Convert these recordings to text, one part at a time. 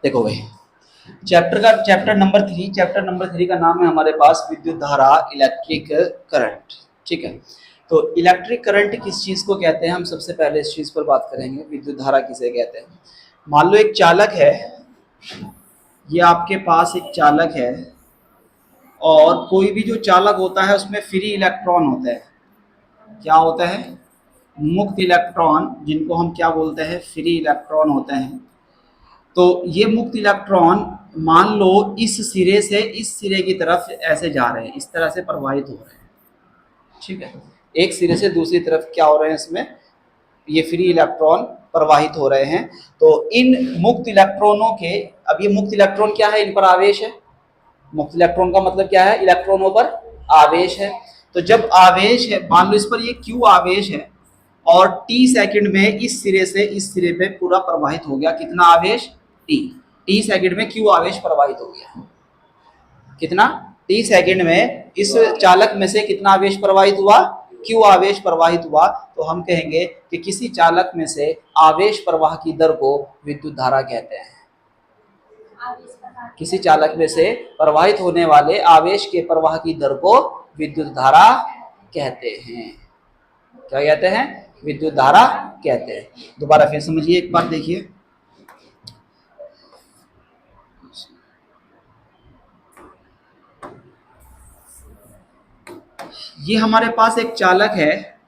देखो भाई, chapter number 3 का नाम है हमारे पास विद्युत धारा, इलेक्ट्रिक करंट। ठीक है, तो इलेक्ट्रिक करंट किस चीज़ को कहते हैं, हम सबसे पहले इस चीज़ पर बात करेंगे, विद्युत धारा किसे कहते हैं। मान लो एक चालक है, ये आपके पास एक चालक है, और कोई भी जो चालक होता है उसमें फ्री इलेक्ट्रॉन होता है। क्या होता है? मुक्त इलेक्ट्रॉन, जिनको हम क्या बोलते हैं, फ्री इलेक्ट्रॉन होते हैं। तो ये मुक्त इलेक्ट्रॉन मान लो इस सिरे से इस सिरे की तरफ ऐसे जा रहे हैं, इस तरह से प्रवाहित हो रहे हैं। ठीक है, एक सिरे से दूसरी तरफ क्या हो रहे हैं, इसमें ये फ्री इलेक्ट्रॉन प्रवाहित हो रहे हैं। तो इन मुक्त इलेक्ट्रॉनों के, अब ये मुक्त इलेक्ट्रॉन क्या है, इन पर आवेश है। मुक्त इलेक्ट्रॉन का मतलब क्या है, इलेक्ट्रॉनों पर आवेश है। तो जब आवेश है, मान लो इस पर ये Q आवेश है, और t सेकंड में इस सिरे से इस सिरे पे पूरा प्रवाहित हो गया, कितना आवेश, t सेकंड में Q आवेश प्रवाहित हो गया। कितना, t सेकंड में इस चालक में से कितना आवेश प्रवाहित हुआ, Q आवेश प्रवाहित हुआ। तो हम कहेंगे कि किसी चालक में से आवेश प्रवाह की दर को विद्युत धारा कहते हैं। किसी चालक में से प्रवाहित होने वाले आवेश के प्रवाह की दर को विद्युत धारा कहते हैं। क्या कहते हैं, विद्युत धारा कहते हैं। दोबारा फिर समझिए, एक बार देखिए, ये हमारे पास एक चालक है,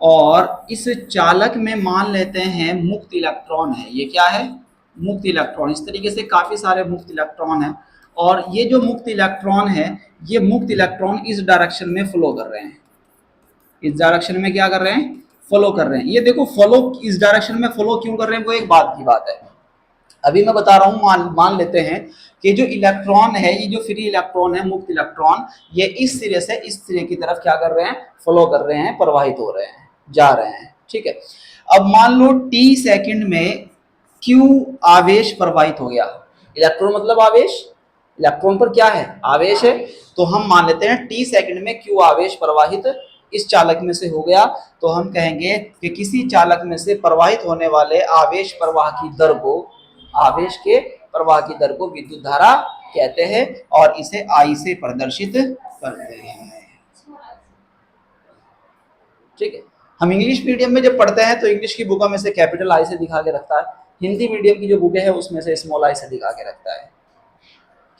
और इस चालक में मान लेते हैं मुक्त इलेक्ट्रॉन है। ये क्या है, मुक्त इलेक्ट्रॉन। इस तरीके से काफी सारे मुक्त इलेक्ट्रॉन हैं, और ये जो मुक्त इलेक्ट्रॉन है, ये मुक्त इलेक्ट्रॉन इस डायरेक्शन में फ्लो कर रहे हैं। इस डायरेक्शन में क्या कर रहे हैं, फ्लो कर रहे हैं। ये देखो, फ्लो इस डायरेक्शन में फ्लो क्यों कर रहे हैं, वो एक बात की बात है। अभी मैं बता रहा हूँ, मान लेते हैं कि जो इलेक्ट्रॉन है, ये जो फ्री इलेक्ट्रॉन है, मुक्त इलेक्ट्रॉन, ये इस सिरे से इस सिरे की तरफ क्या कर रहे हैं, फ्लो कर रहे हैं, प्रवाहित हो रहे हैं, जा रहे हैं। ठीक है, अब मान लो t सेकंड में Q आवेश प्रवाहित हो गया। इलेक्ट्रॉन मतलब आवेश, इलेक्ट्रॉन पर क्या है, आवेश है। तो हम मान लेते हैं t सेकंड में Q आवेश प्रवाहित इस चालक में से हो गया। तो हम कहेंगे कि किसी चालक में से प्रवाहित होने वाले आवेश प्रवाह की दर को, आवेश के प्रवाह की दर को विद्युत धारा कहते हैं, और इसे I से प्रदर्शित करते हैं। ठीक है, हम इंग्लिश मीडियम में जब पढ़ते हैं तो इंग्लिश की बुकों में से कैपिटल I से दिखा के रखता है, हिंदी मीडियम की जो बुकें हैं उसमें से स्मॉल I से दिखा के रखता है।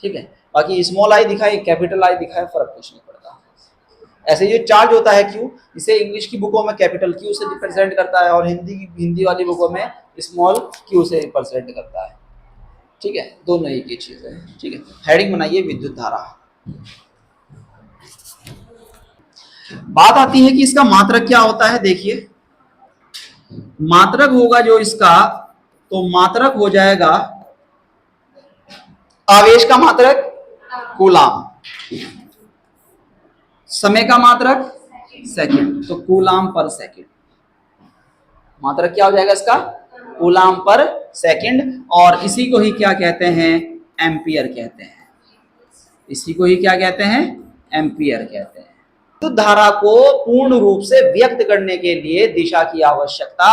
ठीक है, बाकी स्मॉल I दिखाए कैपिटल I दिखाए फर्क कुछ नहीं पड़ता। ऐसे जो चार्ज होता है Q, इसे इंग्लिश की बुकों में कैपिटल Q से रिप्रेजेंट करता है, और हिंदी वाली बुकों में स्मॉल q से रिप्रेजेंट करता है। ठीक है, दोनों एक ही चीज है। ठीक है, हेडिंग बनाइए विद्युत धारा। बात आती है कि इसका मात्रक क्या होता है। देखिए, मात्रक होगा जो इसका, तो मात्रक हो जाएगा आवेश का मात्रक कूलाम, समय का मात्रक सेकंड, तो कूलाम पर सेकंड। मात्रक क्या हो जाएगा इसका, कूलाम पर सेकंड, और इसी को ही क्या कहते हैं, एम्पियर कहते हैं। इसी को ही क्या कहते हैं, एम्पियर कहते हैं। तो धारा को पूर्ण रूप से व्यक्त करने के लिए दिशा की आवश्यकता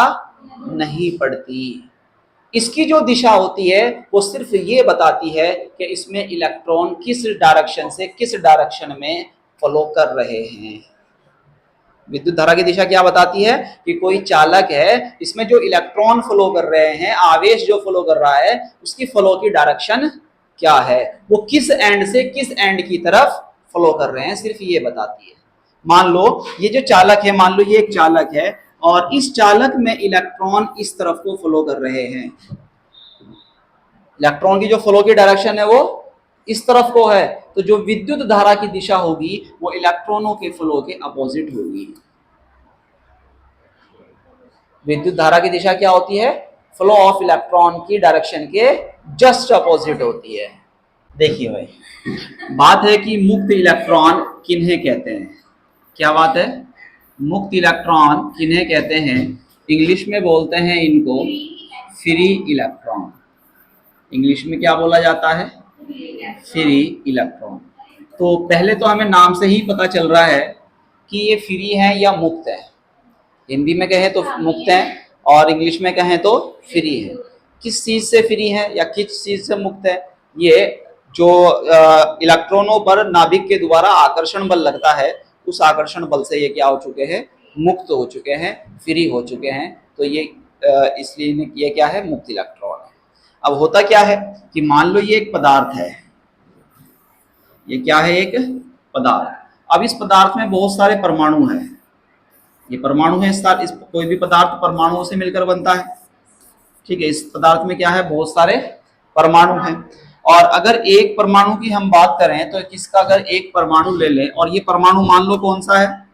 नहीं पड़ती। इसकी जो दिशा होती है वो सिर्फ ये बताती है कि इसमें इलेक्ट्रॉन किस डायरेक्शन से किस डायरेक्शन में फ्लो कर रहे हैं। विद्युत धारा की दिशा क्या बताती है कि कोई चालक है, इसमें जो इलेक्ट्रॉन फ्लो कर रहे हैं, आवेश जो फ्लो कर रहा है, उसकी फ्लो की डायरेक्शन क्या है, वो किस एंड से किस एंड की तरफ फ्लो कर रहे हैं, सिर्फ ये बताती है। मान लो ये जो चालक है, मान लो ये एक चालक है, और इस चालक में इलेक्ट्रॉन इस तरफ को फ्लो कर रहे हैं। इलेक्ट्रॉन की जो फ्लो की डायरेक्शन है वो इस तरफ को है, तो जो विद्युत धारा की दिशा होगी वो इलेक्ट्रॉनों के फ्लो के अपोजिट होगी। विद्युत धारा की दिशा क्या होती है, फ्लो ऑफ इलेक्ट्रॉन की डायरेक्शन के जस्ट अपोजिट होती है। देखिए भाई, बात है कि मुक्त इलेक्ट्रॉन किन्हें कहते हैं। क्या बात है, मुक्त इलेक्ट्रॉन किन्हें कहते हैं, इंग्लिश में बोलते हैं इनको फ्री इलेक्ट्रॉन। इंग्लिश में क्या बोला जाता है, फ्री इलेक्ट्रॉन। तो पहले तो हमें नाम से ही पता चल रहा है कि ये फ्री है या मुक्त है। हिंदी में कहें तो मुक्त है, और इंग्लिश में कहें तो फ्री है। किस चीज से फ्री है या किस चीज से मुक्त है? ये जो इलेक्ट्रॉनों पर नाभिक के द्वारा आकर्षण बल लगता है, उस आकर्षण बल से ये क्या हो चुके हैं? मुक्त हो चुके हैं, फ्री हो चुके हैं। तो ये इसलिए ये क्या है? मुक्त इलेक्ट्रॉन है। अब होता क्या है कि मान लो ये एक पदार्थ है, ये क्या है? एक पदार्थ। अब इस पदार्थ में बहुत सारे परमाणु हैं, ये परमाणु है, इस कोई भी पदार्थ परमाणुओं से मिलकर बनता है, ठीक है। इस पदार्थ में क्या है? बहुत सारे परमाणु हैं। और अगर एक परमाणु की हम बात करें तो किसका अगर एक परमाणु ले लें, और ये परमाणु मान लो कौन सा है?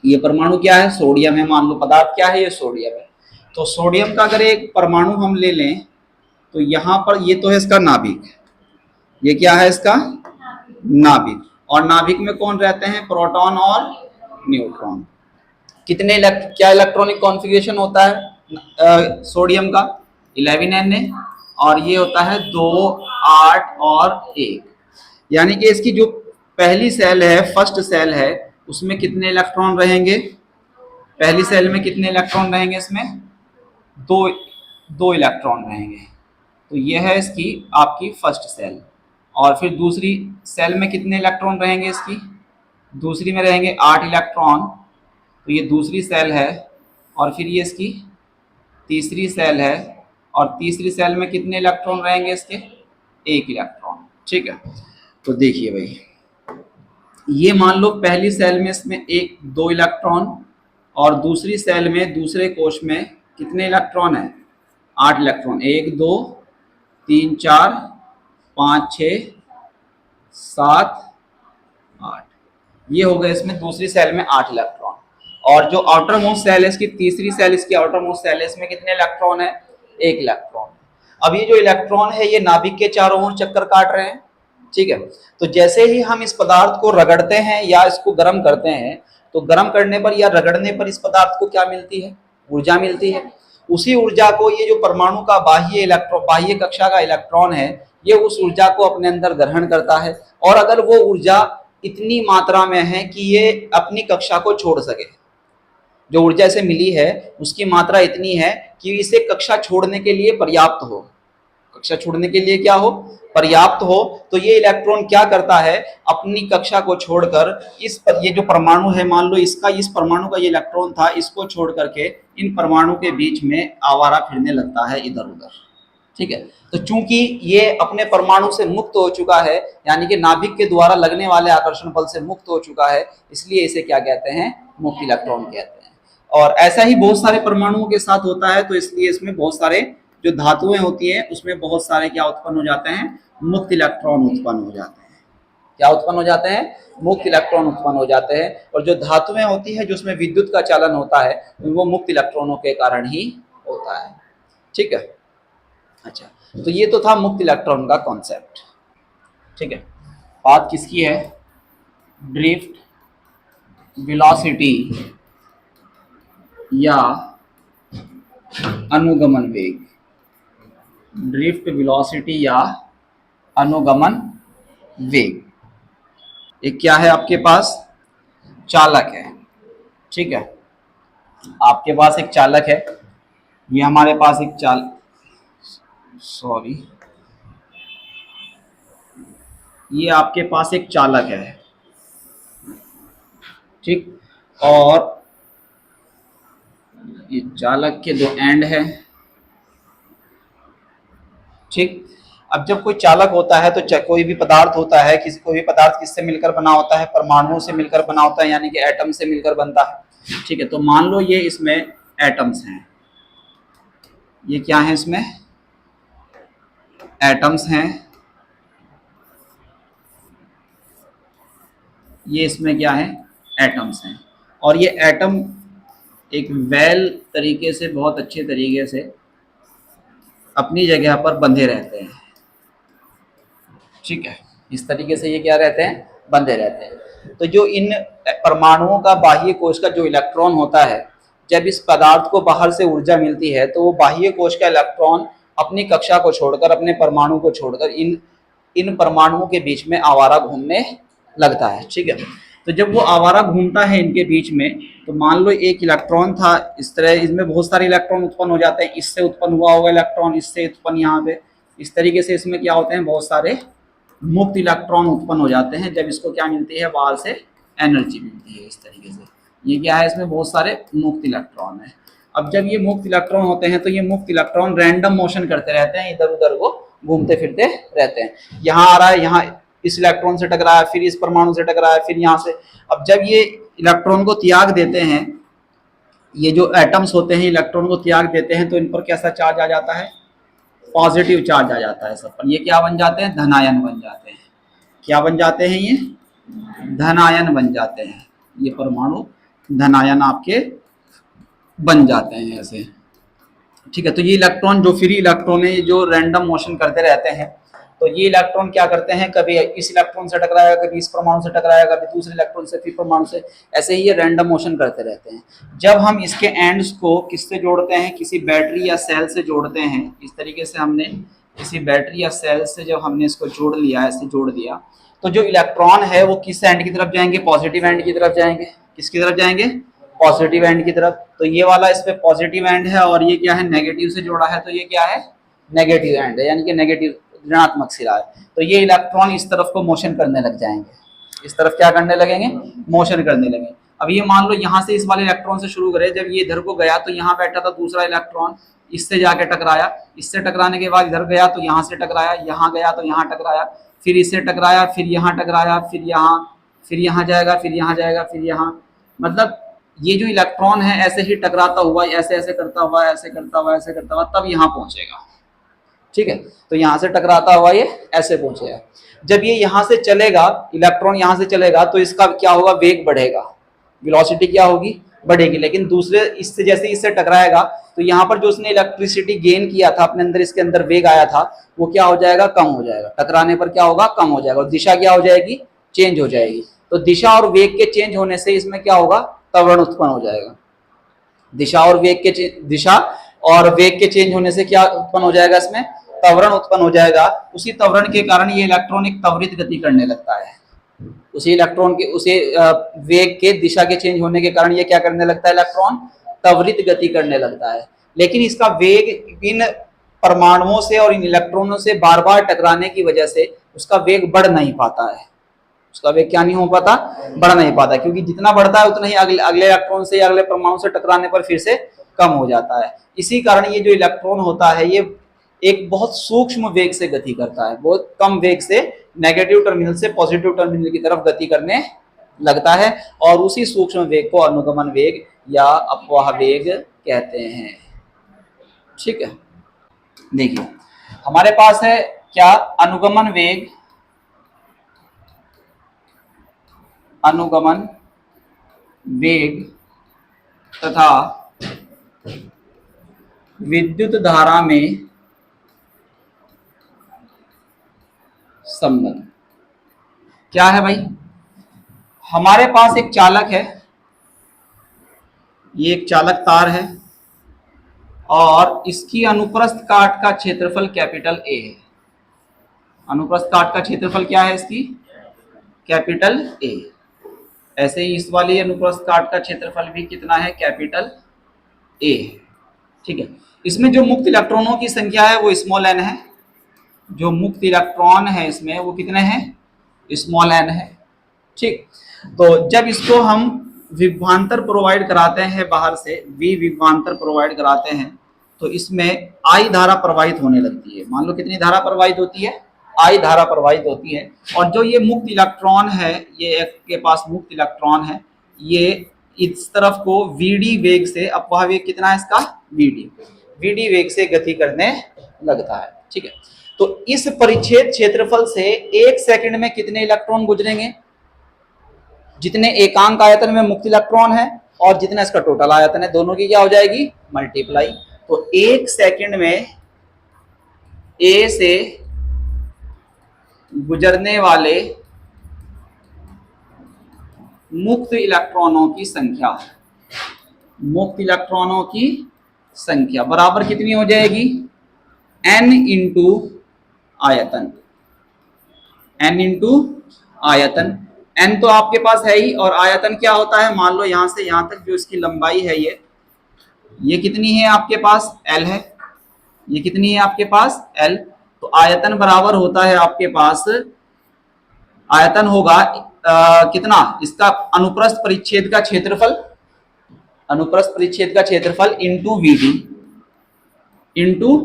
ये परमाणु क्या है? सोडियम है। मान लो पदार्थ क्या है? ये सोडियम है। तो सोडियम का अगर एक परमाणु हम ले लें तो यहाँ पर ये तो है इसका नाभिक, ये क्या है? इसका नाभिक। और नाभिक में कौन रहते हैं? प्रोटॉन और न्यूट्रॉन। कितने क्या इलेक्ट्रॉनिक कॉन्फ़िगरेशन होता है सोडियम का? 11Na। और ये होता है 2, 8 और 1। यानी कि इसकी जो पहली सेल है, फर्स्ट सेल है, उसमें कितने इलेक्ट्रॉन रहेंगे? पहली सेल में कितने इलेक्ट्रॉन रहेंगे? इसमें दो इलेक्ट्रॉन रहेंगे। तो ये है इसकी आपकी फर्स्ट सेल। और फिर दूसरी सेल में कितने इलेक्ट्रॉन रहेंगे? इसकी दूसरी में रहेंगे 8 इलेक्ट्रॉन। तो ये दूसरी सेल है। और फिर ये इसकी तीसरी सेल है। और तीसरी सेल में कितने इलेक्ट्रॉन रहेंगे? इसके 1 इलेक्ट्रॉन, ठीक है। तो देखिए भाई, ये मान लो पहली सेल में इसमें 2 इलेक्ट्रॉन, और दूसरी सेल में दूसरे कोश में कितने इलेक्ट्रॉन है? 8 इलेक्ट्रॉन। 1 2 3 4 5 6 7 8। ये हो गए इसमें दूसरी सेल में 8 इलेक्ट्रॉन। और जो आउटर मोस्ट सेल है, इसकी तीसरी सेल, इसकी आउटर मोस्ट सेल है, इसमें कितने इलेक्ट्रॉन है? 1 इलेक्ट्रॉन। अब ये जो इलेक्ट्रॉन है ये नाभिक के चारों ओर चक्कर काट रहे हैं, ठीक है। तो जैसे ही हम इस पदार्थ को रगड़ते हैं या इसको गर्म करते हैं, तो गर्म करने पर या रगड़ने पर इस पदार्थ को क्या मिलती है? ऊर्जा मिलती है। उसी ऊर्जा को ये जो परमाणु का बाह्य कक्षा का इलेक्ट्रॉन है, ये उस ऊर्जा को अपने अंदर ग्रहण करता है। और अगर वो ऊर्जा इतनी मात्रा में है कि ये अपनी कक्षा को छोड़ सके, जो ऊर्जा इसे मिली है उसकी मात्रा इतनी है कि इसे कक्षा छोड़ने के लिए पर्याप्त हो, कक्षा छोड़ने के लिए क्या हो? पर्याप्त हो। तो ये इलेक्ट्रॉन क्या करता है? अपनी कक्षा को छोड़कर ये जो परमाणु है, मान लो इसका, इस परमाणु का ये इलेक्ट्रॉन था, इसको छोड़ करके इन परमाणु के बीच में आवारा फिरने लगता है इधर उधर, ठीक है। तो चूंकि ये अपने परमाणु से मुक्त हो चुका है, यानी कि नाभिक के द्वारा लगने वाले आकर्षण बल से मुक्त हो चुका है, इसलिए इसे क्या कहते हैं? मुक्त इलेक्ट्रॉन कहते हैं। और ऐसा ही बहुत सारे परमाणुओं के साथ होता है। तो इसलिए इसमें बहुत सारे जो धातुएं होती हैं उसमें बहुत सारे क्या उत्पन्न हो जाते हैं? मुक्त इलेक्ट्रॉन उत्पन्न हो जाते हैं। क्या उत्पन्न हो जाते हैं? मुक्त इलेक्ट्रॉन उत्पन्न हो जाते हैं। और जो धातुएं होती है, जो उसमें विद्युत का चालन होता है, वो मुक्त इलेक्ट्रॉनों के कारण ही होता है, ठीक है। अच्छा, तो ये तो था मुक्त इलेक्ट्रॉन का कॉन्सेप्ट, ठीक है। बात किसकी है? ड्रिफ्ट वेलोसिटी या अनुगमन वेग। ड्रिफ्ट वेलोसिटी या अनुगमन वेग। एक क्या है आपके पास? चालक है, ठीक है। आपके पास एक चालक है, ये हमारे पास एक ये आपके पास एक चालक है, ठीक। और ये चालक के 2 एंड है, ठीक। अब जब कोई चालक होता है तो कोई भी पदार्थ होता है, कोई भी पदार्थ किससे मिलकर बना होता है? परमाणुओं से मिलकर बना होता है, यानी कि एटम से मिलकर बनता है, ठीक है। तो मान लो ये इसमें एटम्स हैं, ये क्या है? इसमें एटम्स हैं। ये इसमें क्या है? एटम्स हैं। और ये एटम एक वेल तरीके से, बहुत अच्छे तरीके से अपनी जगह पर बंधे रहते हैं, ठीक है। इस तरीके से ये क्या रहते हैं? बंधे रहते हैं। तो जो इन परमाणुओं का बाह्य कोश का जो इलेक्ट्रॉन होता है, जब इस पदार्थ को बाहर से ऊर्जा मिलती है तो वो बाह्य कोश का इलेक्ट्रॉन अपनी कक्षा को छोड़कर, अपने परमाणु को छोड़कर इन परमाणुओं के बीच में आवारा घूमने लगता है, ठीक है। तो जब वो आवारा घूमता है इनके बीच में, तो मान लो एक इलेक्ट्रॉन था इस तरह, इसमें बहुत सारे इलेक्ट्रॉन उत्पन्न हो जाते हैं, इससे उत्पन्न हुआ होगा इलेक्ट्रॉन, इससे उत्पन्न यहाँ पे, इस तरीके से इसमें क्या होते हैं, बहुत सारे मुक्त इलेक्ट्रॉन उत्पन्न हो जाते हैं जब इसको क्या मिलती है, बाहर से एनर्जी मिलती है। इस तरीके से ये क्या है, इसमें बहुत सारे मुक्त इलेक्ट्रॉन है। अब जब ये मुक्त इलेक्ट्रॉन होते हैं तो ये मुक्त इलेक्ट्रॉन रैंडम मोशन करते रहते हैं, इधर उधर को घूमते फिरते रहते हैं। यहाँ आ रहा है, यहाँ इस इलेक्ट्रॉन से टकराया, फिर इस परमाणु से टकराया, फिर यहाँ से। अब जब ये इलेक्ट्रॉन को त्याग देते हैं, ये जो एटम्स होते हैं इलेक्ट्रॉन को त्याग देते हैं, तो इन पर कैसा चार्ज आ जाता है, पॉजिटिव चार्ज आ जाता है सब पर। ये क्या बन जाते हैं, धनायन बन जाते हैं। क्या बन जाते हैं, ये धनायन बन जाते हैं। ये परमाणु धनायन आपके बन जाते हैं ऐसे, ठीक है। तो ये इलेक्ट्रॉन जो फ्री इलेक्ट्रॉन है, जो रैंडम मोशन करते रहते हैं, तो ये इलेक्ट्रॉन क्या करते हैं, कभी इस इलेक्ट्रॉन से टकराया, कभी इस परमाणु से टकराया, कभी दूसरे इलेक्ट्रॉन से, फिर परमाणु से, ऐसे ही ये रैंडम मोशन करते रहते हैं। जब हम इसके एंड्स को किससे जोड़ते हैं, किसी बैटरी या सेल से जोड़ते हैं, इस तरीके से हमने किसी बैटरी या सेल से जब हमने इसको जोड़ लिया, ऐसे जोड़ दिया, तो जो इलेक्ट्रॉन है वो किस एंड की तरफ जाएंगे, पॉजिटिव एंड की तरफ जाएंगे। किसकी तरफ जाएंगे, पॉजिटिव एंड की तरफ। तो ये वाला इस पे पॉजिटिव एंड है और ये क्या है, नेगेटिव से जोड़ा है, तो ये क्या है, नेगेटिव एंड है, यानी कि नेगेटिव ऋणात्मक सिरा है। तो ये इलेक्ट्रॉन इस तरफ को मोशन करने लग जाएंगे, इस तरफ क्या करने लगेंगे, मोशन करने लगेंगे। अब ये मान लो यहाँ से इस वाले इलेक्ट्रॉन से शुरू करें, जब ये इधर को गया तो यहाँ बैठा था दूसरा इलेक्ट्रॉन, इससे जाके टकराया, इससे टकराने के बाद इधर गया तो यहाँ से टकराया, यहाँ गया तो यहाँ टकराया, फिर इससे टकराया, फिर यहाँ टकराया, फिर यहाँ जाएगा, फिर यहाँ जाएगा, फिर यहाँ। मतलब ये जो इलेक्ट्रॉन है ऐसे ही टकराता हुआ, ऐसे ऐसे करता हुआ, ऐसे करता हुआ, ऐसे करता हुआ, तब यहाँ पहुंचेगा, ठीक है। तो यहाँ से टकराता हुआ ये ऐसे पहुंचेगा। जब ये यहाँ से चलेगा, इलेक्ट्रॉन यहाँ से चलेगा, तो इसका क्या होगा, वेग बढ़ेगा, वेलोसिटी क्या होगी, बढ़ेगी। लेकिन दूसरे इससे, जैसे इससे टकराएगा, तो यहाँ पर जो उसने इलेक्ट्रिसिटी गेन किया था अपने अंदर, इसके अंदर वेग आया था, वो क्या हो जाएगा, कम हो जाएगा। टकराने पर क्या होगा, कम हो जाएगा, और दिशा क्या हो जाएगी, चेंज हो जाएगी। तो दिशा और वेग के चेंज होने से इसमें क्या होगा, त्वरण उत्पन्न हो जाएगा। दिशा और वेग के चेंज होने से क्या उत्पन्न हो जाएगा, इसमें त्वरण उत्पन्न हो जाएगा। उसी त्वरण के कारण ये इलेक्ट्रॉन एक त्वरित गति करने लगता है। उसी इलेक्ट्रॉन के वेग के दिशा के चेंज होने के कारण ये क्या करने लगता है, इलेक्ट्रॉन त्वरित गति करने लगता है। लेकिन इसका वेग इन परमाणुओं से और इन इलेक्ट्रॉनों से बार बार टकराने की वजह से उसका वेग बढ़ नहीं पाता है। उसका वेग क्या नहीं हो पाता, बढ़ नहीं पाता, क्योंकि जितना बढ़ता है उतना ही अगले इलेक्ट्रॉन से या अगले परमाणु से टकराने पर फिर से कम हो जाता है। इसी कारण ये जो इलेक्ट्रॉन होता है ये एक बहुत सूक्ष्म वेग से गति करता है, बहुत कम वेग से नेगेटिव टर्मिनल से पॉजिटिव टर्मिनल की तरफ गति करने लगता है, और उसी सूक्ष्म वेग को अनुगमन वेग या अपवाह वेग कहते हैं, ठीक है। देखिए हमारे पास है क्या, अनुगमन वेग, अनुगमन वेग तथा विद्युत धारा में संबंध। क्या है भाई, हमारे पास एक चालक है, ये एक चालक तार है, और इसकी अनुप्रस्थ काट का क्षेत्रफल कैपिटल ए है। अनुप्रस्थ काट का क्षेत्रफल क्या है इसकी, कैपिटल ए। ऐसे ही इस वाली अनुप्रस्थ काट का क्षेत्रफल भी कितना है, कैपिटल ए, ठीक है। इसमें जो मुक्त इलेक्ट्रॉनों की संख्या है वो स्मॉल एन है, जो मुक्त इलेक्ट्रॉन है इसमें वो कितने हैं, स्मॉल एन है, ठीक। तो जब इसको हम विभवांतर प्रोवाइड कराते हैं बाहर से, वी विभवांतर प्रोवाइड कराते हैं, तो इसमें आई धारा प्रवाहित होने लगती है। मान लो कितनी धारा प्रवाहित होती है, आई धारा प्रवाहित होती है। और जो ये मुक्त इलेक्ट्रॉन है, ये एक के पास मुक्त इलेक्ट्रॉन है, ये इस तरफ को वीडी वेग से, अपवाह वेग कितना है इसका, वीडी वेग से गति करने लगता है, ठीक है। तो इस परिच्छेद क्षेत्रफल से 1 सेकंड में कितने इलेक्ट्रॉन गुजरेंगे, जितने एकांक आयतन में मुक्त इलेक्ट्रॉन है और जितना इसका टोटल आयतन है, दोनों की क्या हो जाएगी, मल्टीप्लाई। तो 1 सेकंड में ए से गुजरने वाले मुक्त इलेक्ट्रॉनों की संख्या, मुक्त इलेक्ट्रॉनों की संख्या बराबर कितनी हो जाएगी, n इंटू आयतन, n इंटू आयतन। एन तो आपके पास है ही, और आयतन क्या होता है, मान लो यहां से यहां तक जो इसकी लंबाई है ये कितनी है आपके पास, एल है। ये कितनी है आपके पास, एल। तो आयतन बराबर होता है आपके पास, आयतन होगा कितना, इसका अनुप्रस्थ परिच्छेद का क्षेत्रफल, अनुप्रस्थ परिच्छेद का क्षेत्रफल इंटू वीडी, इंटू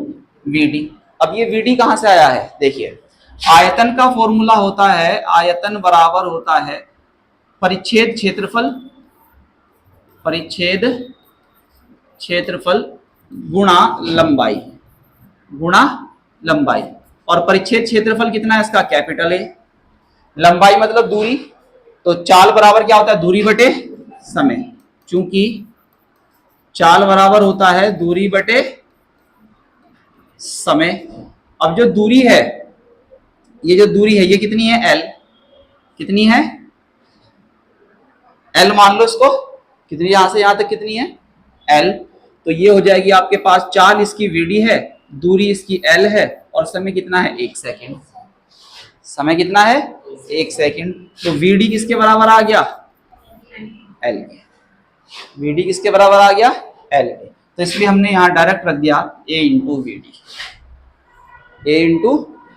वीडी। अब ये वीडी कहां से आया है, देखिए आयतन का फॉर्मूला होता है, आयतन बराबर होता है परिच्छेद क्षेत्रफल, परिच्छेद क्षेत्रफल गुणा लंबाई, गुणा लंबाई। और परिच्छेद क्षेत्रफल कितना है इसका, कैपिटल ए। लंबाई मतलब दूरी, तो चाल बराबर क्या होता है, दूरी बटे समय, चूंकि चाल बराबर होता है दूरी बटे समय। अब जो दूरी है, ये जो दूरी है ये कितनी है, एल। कितनी है, एल मान लो इसको, कितनी, यहां से यहां तक कितनी है, एल। तो ये हो जाएगी आपके पास, चाल इसकी वीडी है, दूरी इसकी एल है, और समय कितना है, 1 सेकेंड। समय कितना है, 1 सेकेंड। तो वीडी किसके बराबर आ गया, एल के। वीडी किसके बराबर आ गया, एल के। तो इसलिए हमने यहां डायरेक्ट रख दिया ए इंटू वीडी, ए इंटू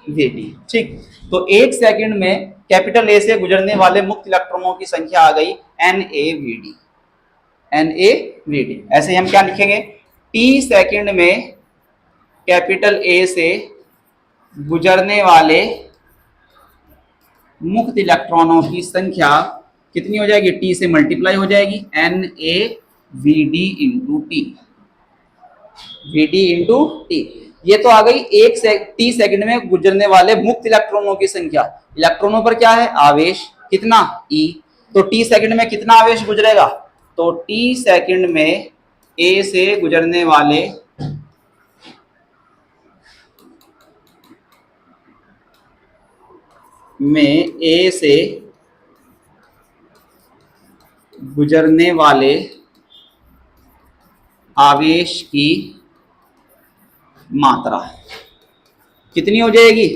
वीडी। ठीक, तो 1 सेकेंड में कैपिटल ए से गुजरने वाले मुक्त इलेक्ट्रॉनों की संख्या आ गई N A V D, N A V D. ऐसे ही हम क्या लिखेंगे, टी सेकेंड में कैपिटल ए से गुजरने वाले मुक्त इलेक्ट्रॉनों की संख्या कितनी हो जाएगी, टी से मल्टीप्लाई हो जाएगी, N A V D into T, V D into T. ये तो आ गई टी सेकंड में गुजरने वाले मुक्त इलेक्ट्रॉनों की संख्या। इलेक्ट्रॉनों पर क्या है, आवेश, कितना, ई। तो टी सेकंड में कितना आवेश गुजरेगा, तो टी सेकंड में ए से गुजरने वाले ए से गुजरने वाले आवेश की मात्रा कितनी हो जाएगी,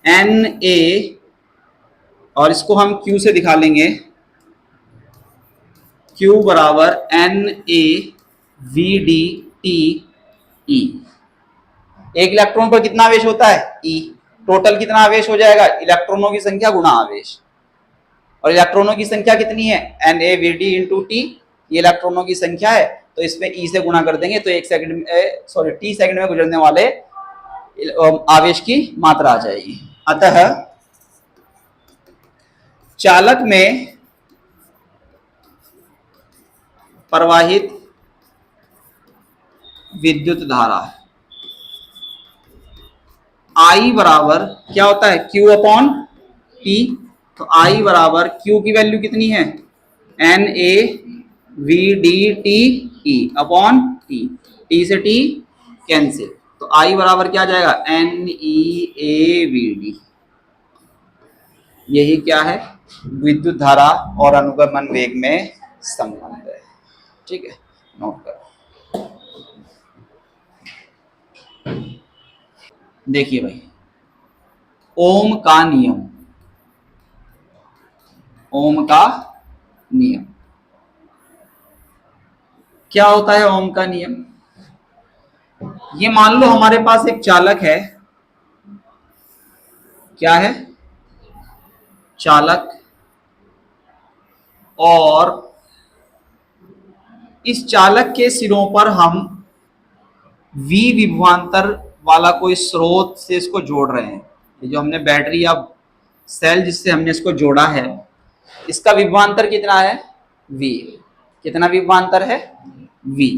एन ए, और इसको हम क्यू से दिखा लेंगे, क्यू बराबर N A V D T E. एक इलेक्ट्रॉन पर कितना आवेश होता है, ई। टोटल कितना आवेश हो जाएगा, इलेक्ट्रॉनों की संख्या गुणा आवेश, और इलेक्ट्रॉनों की संख्या कितनी है, N A V D into T. ये इलेक्ट्रॉनों की संख्या है, तो इसमें ई से गुणा कर देंगे, तो 1 सेकंड में, सॉरी टी सेकंड में गुजरने वाले आवेश की मात्रा आ जाएगी। अतः चालक में प्रवाहित विद्युत धारा I बराबर क्या होता है, Q अपॉन T। तो I बराबर Q की वैल्यू कितनी है, N A V D T E upon T, T से टी कैंसिल, तो I बराबर क्या आ जाएगा, N E A V D. यही क्या है, विद्युत धारा और अनुगमन वेग में संबंध है। ठीक है, नोट करो। देखिए भाई, ओम का नियम, ओम का नियम क्या होता है, ओम का नियम, ये मान लो हमारे पास एक चालक है, क्या है, चालक, और इस चालक के सिरों पर हम V विभवांतर वाला कोई स्रोत से इसको जोड़ रहे हैं। ये जो हमने बैटरी या सेल जिससे हमने इसको जोड़ा है, इसका विभवांतर कितना है, V। कितना विभवांतर है, V।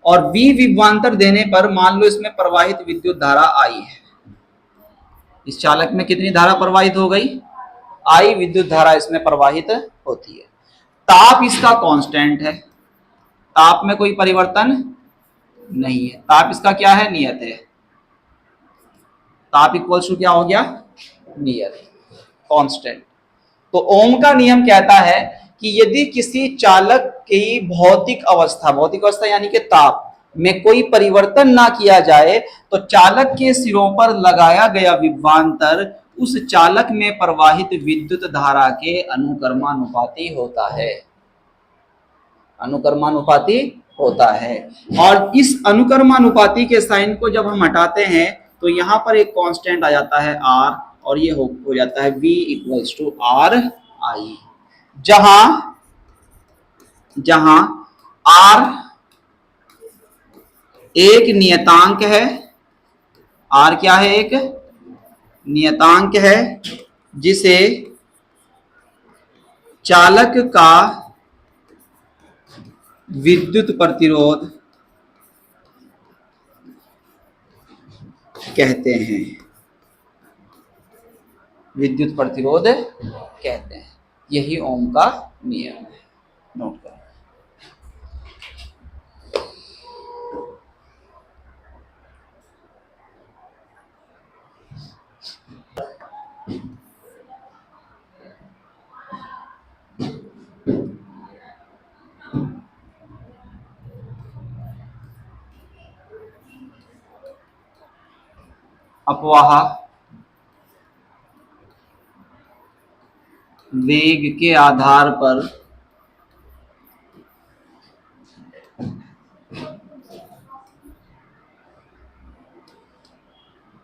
और V विभवांतर देने पर मान लो इसमें प्रवाहित विद्युत धारा I है। इस चालक में कितनी धारा प्रवाहित हो गई, I विद्युत धारा इसमें प्रवाहित होती है। ताप इसका कांस्टेंट है, ताप में कोई परिवर्तन नहीं है, ताप इसका क्या है, नियत है। ताप इक्वल्स टू क्या हो गया, नियत, कांस्टेंट। तो ओम का नियम कहता है कि यदि किसी चालक की भौतिक अवस्था यानी कि ताप में कोई परिवर्तन ना किया जाए, तो चालक के सिरों पर लगाया गया विभवांतर उस चालक में प्रवाहित विद्युत धारा के अनुक्रमानुपाती होता है, अनुक्रमानुपाती होता है। और इस अनुक्रमानुपाती के साइन को जब हम हटाते हैं तो यहाँ पर एक कांस्टेंट आ जाता है R, और ये हो जाता है V equals to R I, जहां R एक नियतांक है, R क्या है, एक नियतांक है जिसे चालक का विद्युत प्रतिरोध कहते हैं, विद्युत प्रतिरोध कहते हैं। यही ओम का नियम है, नोट करें। अपवाह वेग के आधार पर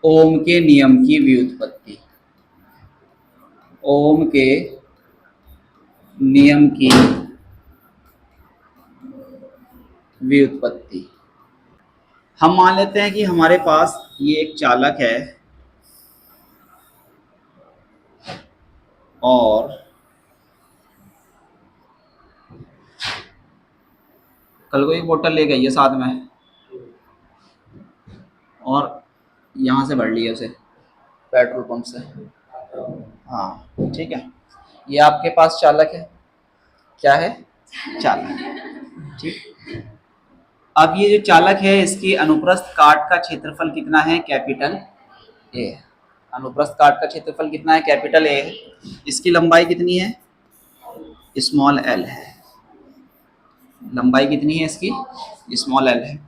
ओम के नियम की व्युत्पत्ति, ओम के नियम की व्युत्पत्ति। हम मान लेते हैं कि हमारे पास ये एक चालक है और कल को एक बोतल ले गई है साथ में और यहाँ से भर लिया उसे पेट्रोल पंप से। हाँ ठीक है, ये आपके पास चालक है, क्या है, चालक। ठीक, अब ये जो चालक है इसकी अनुप्रस्थ काट का क्षेत्रफल कितना है, कैपिटल ए। अनुप्रस्थ काट का क्षेत्रफल कितना है, कैपिटल ए है। इसकी लंबाई कितनी है, स्मॉल एल है। लंबाई कितनी है इसकी, स्मॉल एल है।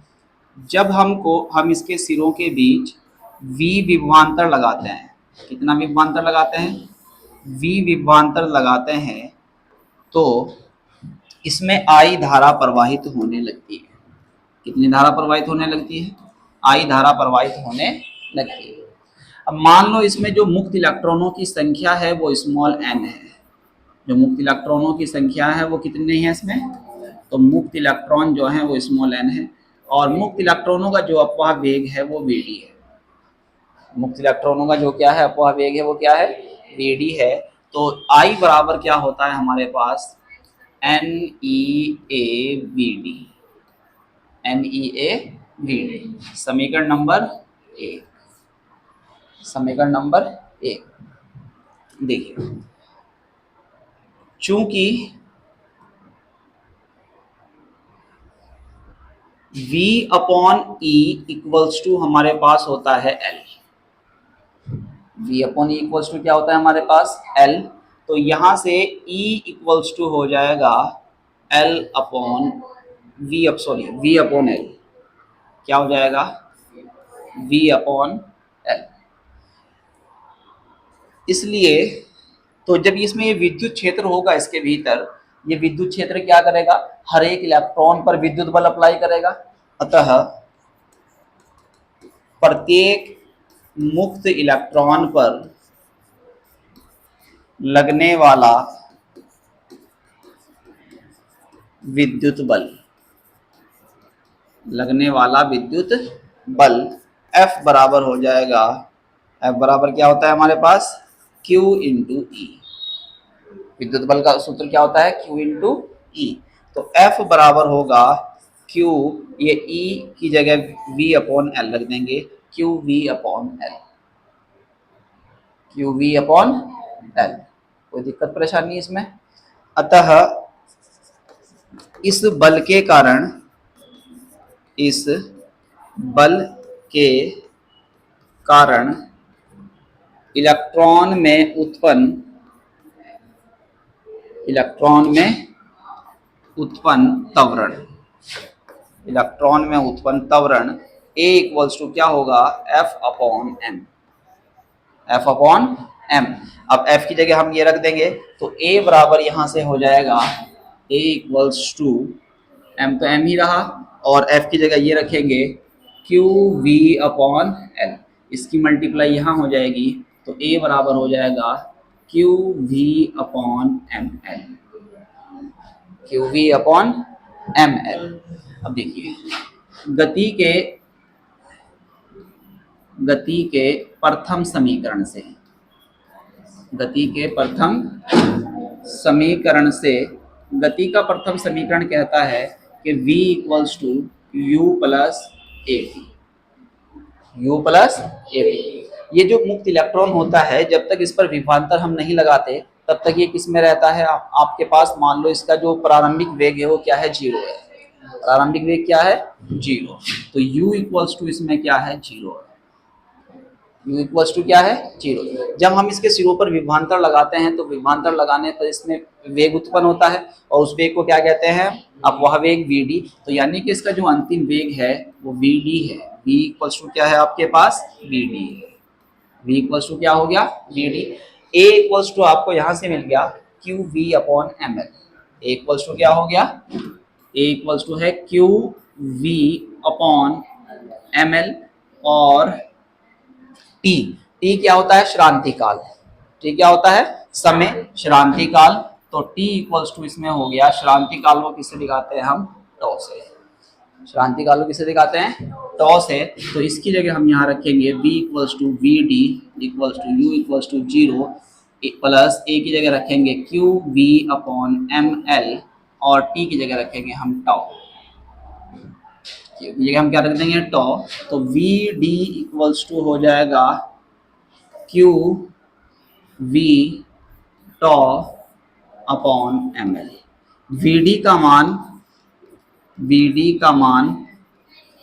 जब हम इसके सिरों के बीच V विभवांतर लगाते हैं, कितना विभवांतर लगाते हैं, V विभवांतर लगाते हैं तो इसमें I धारा प्रवाहित होने लगती है। कितनी धारा प्रवाहित होने लगती है, I धारा प्रवाहित होने लगती है। अब मान लो इसमें जो मुक्त इलेक्ट्रॉनों की संख्या है वो स्मॉल n है। जो मुक्त इलेक्ट्रॉनों की संख्या है वो कितनी है इसमें, तो मुक्त इलेक्ट्रॉन जो है वो स्मॉल n है, और मुक्त इलेक्ट्रॉनों का जो अपवाह वेग है वो Vd है। मुक्त इलेक्ट्रॉनों का जो क्या है, अपवाह वेग है, वो क्या है, Vd है। तो I बराबर क्या होता है हमारे पास, NeAVD, NeAVD। समीकरण नंबर 1, समीकरण नंबर 1 देखिए, चूंकि V upon E equals to हमारे पास होता है L। V upon E equals to क्या होता है हमारे पास, L। तो यहां से E इक्वल्स टू हो जाएगा L upon V upon L। क्या हो जाएगा, V अपॉन L। इसलिए तो जब इसमें ये विद्युत क्षेत्र होगा इसके भीतर, ये विद्युत क्षेत्र क्या करेगा, हर एक इलेक्ट्रॉन पर विद्युत बल अप्लाई करेगा। अतः प्रत्येक मुक्त इलेक्ट्रॉन पर लगने वाला विद्युत बल, लगने वाला विद्युत बल F बराबर हो जाएगा, F बराबर क्या होता है हमारे पास, Q इंटू ई। विद्युत बल का सूत्र क्या होता है, Q इंटू ई। तो F बराबर होगा Q, ये E की जगह V अपॉन L रख देंगे, QV upon L, QV upon L। कोई दिक्कत परेशानी इसमें। अतः इस बल के कारण, इस बल के कारण इलेक्ट्रॉन में उत्पन्न त्वरण, इलेक्ट्रॉन में उत्पन्न त्वरण A इक्वल्स टू क्या होगा, F upon M, F upon m। अब f की जगह हम ये रख देंगे तो a बराबर यहाँ से हो जाएगा a इक्वल्स टू m, तो m ही रहा, और f की जगह ये रखेंगे q v अपॉन l। इसकी मल्टीप्लाई यहाँ हो जाएगी तो a बराबर हो जाएगा q v upon M L, Q V upon M L. अब देखिए गति के प्रथम समीकरण से, गति के प्रथम समीकरण से, गति का प्रथम समीकरण कहता है कि v equals to U plus A T, U plus A T. ये जो मुक्त इलेक्ट्रॉन होता है जब तक इस पर विभवांतर हम नहीं लगाते तब तक ये किस में रहता है, आपके पास मान लो इसका जो प्रारंभिक वेग है वो क्या है, जीरो है। प्रारंभिक वेग क्या है, जीरो। तो u इक्वल्स टू इसमें क्या है, जीरो। u इक्वल्स टू क्या है, जीरो। जब हम इसके सिरों पर विभवांतर लगाते हैं तो विभवांतर लगाने पर इसमें वेग उत्पन्न होता है और उस वेग को क्या कहते हैं, अब वह वेग vd। तो यानी कि इसका जो अंतिम वेग है वो vd है। v इक्वल्स टू क्या है आपके पास, vd है। v इक्वल्स टू क्या हो गया, vd। a इक्वल्स टू आपको यहां से मिल गया Q V upon M L. a equals to क्या हो गया, a इक्वल्स टू है Q V upon M L, और टी, टी क्या होता है, श्रांति काल। टी क्या होता है, समय, श्रांति काल। तो टी इक्वल्स टू इसमें हो गया, श्रांति काल को किससे दिखाते हैं हम, टॉ से। श्रांति काल को किससे दिखाते हैं, टॉ से। तो इसकी जगह हम यहाँ रखेंगे v equals to V D equals to U equals to zero plus a की जगह रखेंगे Q V upon M L, और t की जगह रखेंगे हम टॉ। की जगह हम क्या रख देंगे, टॉ। तो वी डी इक्वल्स टू हो जाएगा Q V tau upon M L. V D का मान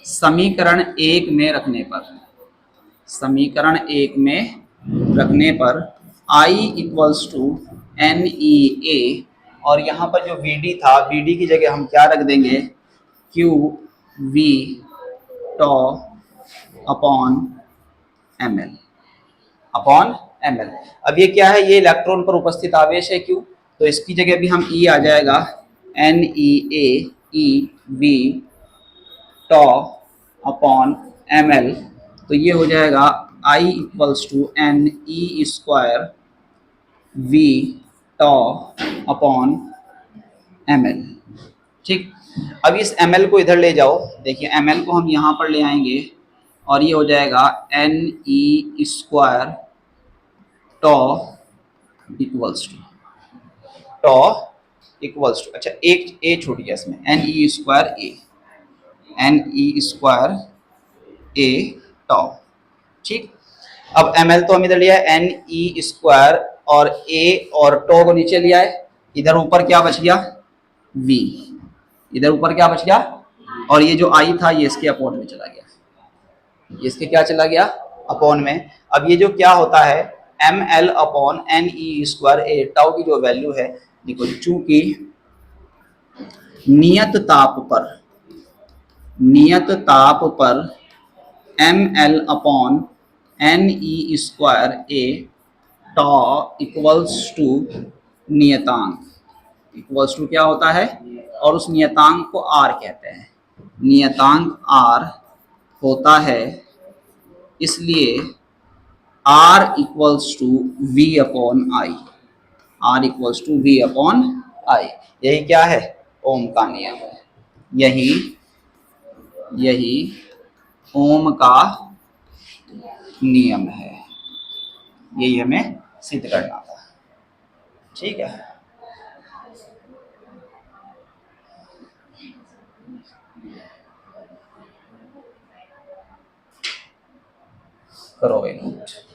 समीकरण एक में रखने पर, समीकरण एक में रखने पर I equals to N E A, और यहाँ पर जो वी था, वी की जगह हम क्या रख देंगे, Q V tau upon M L, upon M L. अब ये क्या है, ये इलेक्ट्रॉन पर उपस्थित आवेश है क्यू, तो इसकी जगह भी हम ई आ जाएगा N E A E V tau upon M L. तो ये हो जाएगा I equals to N E square V tau upon M L. ठीक, अब इस एम एल को इधर ले जाओ, देखिए एम एल को हम यहाँ पर ले आएंगे और ये हो जाएगा N E square tau equals to, tau equals to, अच्छा एक ए छूट गया इसमें, N E square A, N E square A tau. ठीक, अब एम एल तो हम इधर लिया है एन ई स्क्वायर, और ए और टॉ को नीचे लिया है, इधर ऊपर क्या बच गया, वी, इधर ऊपर क्या बच गया, और ये जो आई था ये इसके अपॉन में चला गया, ये इसके क्या चला गया, अपॉन में। अब ये जो क्या होता है, M L upon N E square A, tau की जो वैल्यू है, देखो चूंकि नियत ताप पर M L upon N E square A tau equals to नियतांक, इक्वल्स टू क्या होता है, और उस नियतांक को आर कहते हैं, नियतांक आर होता है, इसलिए R equals to V upon I, R equals to V upon I. यही क्या है, ओम का नियम है, यही ओम का नियम है, यही हमें सिद्ध करना था। ठीक है, करो भाई नोट।